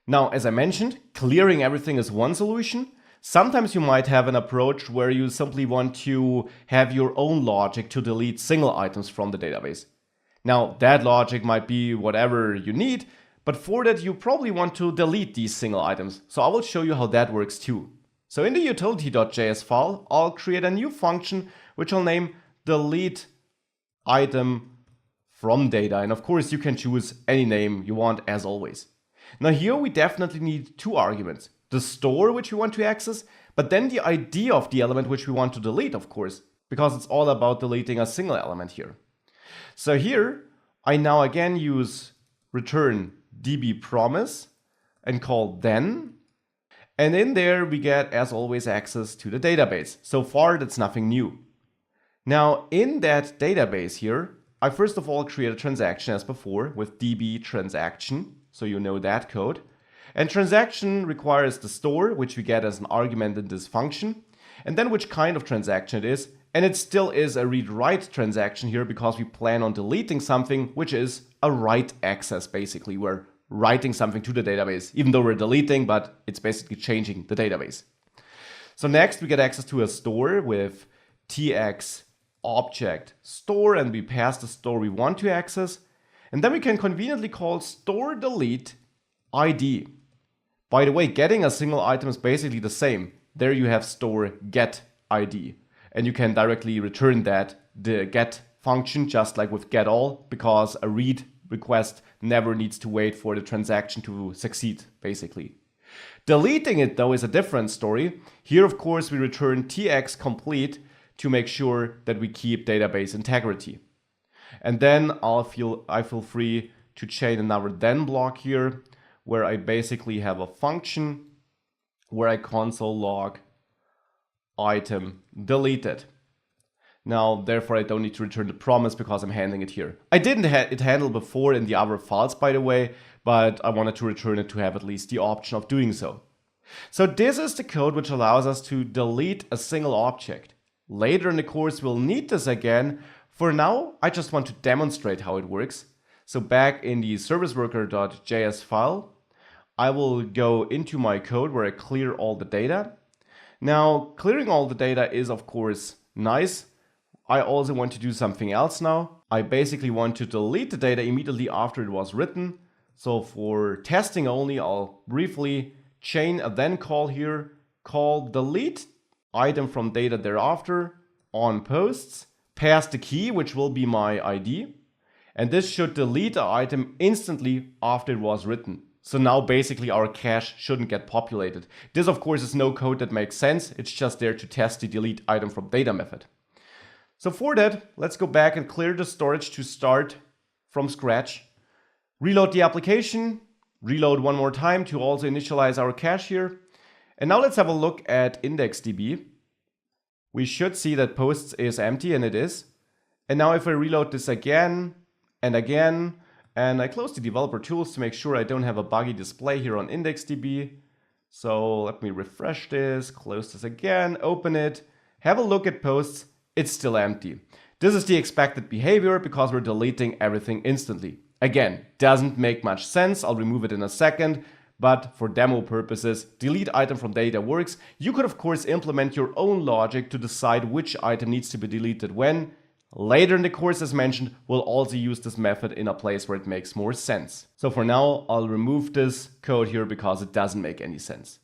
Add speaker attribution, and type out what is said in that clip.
Speaker 1: Now, as I mentioned, clearing everything is one solution. Sometimes you might have an approach where you simply want to have your own logic to delete single items from the database. Now, that logic might be whatever you need, but for that you probably want to delete these single items. So I will show you how that works too. So in the utility.js file, I'll create a new function which I'll name delete item from data. And of course you can choose any name you want as always. Now here we definitely need two arguments. The store which we want to access, but then the ID of the element which we want to delete, of course, because it's all about deleting a single element here. So here I now again use return dbPromise and call then. And in there we get, as always, access to the database. So far that's nothing new. Now in that database here, I first of all create a transaction as before with db transaction. So you know that code. And transaction requires the store, which we get as an argument in this function, and then which kind of transaction it is. And it still is a read-write transaction here because we plan on deleting something, which is a write access basically. We're writing something to the database, even though we're deleting, but it's basically changing the database. So next we get access to a store with tx object store, and we pass the store we want to access. And then we can conveniently call store delete ID. By the way, getting a single item is basically the same. There you have store get ID. And you can directly return that, the get function, just like with get all, because a read request never needs to wait for the transaction to succeed, basically. Deleting it, though, is a different story. Here, of course, we return tx complete to make sure that we keep database integrity. And then I feel free to chain another then block here, where I basically have a function where I console log item deleted. Now, therefore, I don't need to return the promise because I'm handling it here. I didn't have it handled before in the other files, by the way, but I wanted to return it to have at least the option of doing so. So this is the code which allows us to delete a single object. Later in the course, we'll need this again. For now, I just want to demonstrate how it works. So back in the serviceworker.js file, I will go into my code where I clear all the data. Now, clearing all the data is, of course, nice. I also want to do something else now. I basically want to delete the data immediately after it was written. So for testing only, I'll briefly chain a then call here, call delete item from data thereafter on posts, pass the key, which will be my ID. And this should delete the item instantly after it was written. So now basically our cache shouldn't get populated. This, of course, is no code that makes sense. It's just there to test the delete item from data method. So for that, let's go back and clear the storage to start from scratch. Reload the application, reload one more time to also initialize our cache here. And now let's have a look at IndexedDB. We should see that posts is empty, and it is. And now if I reload this again and again, and I close the developer tools to make sure I don't have a buggy display here on IndexedDB. So let me refresh this, close this again, open it, have a look at posts. It's still empty. This is the expected behavior because we're deleting everything instantly. Again, doesn't make much sense. I'll remove it in a second, but for demo purposes, delete item from data works. You could, of course, implement your own logic to decide which item needs to be deleted when. Later in the course, as mentioned, we'll also use this method in a place where it makes more sense. So for now, I'll remove this code here because it doesn't make any sense.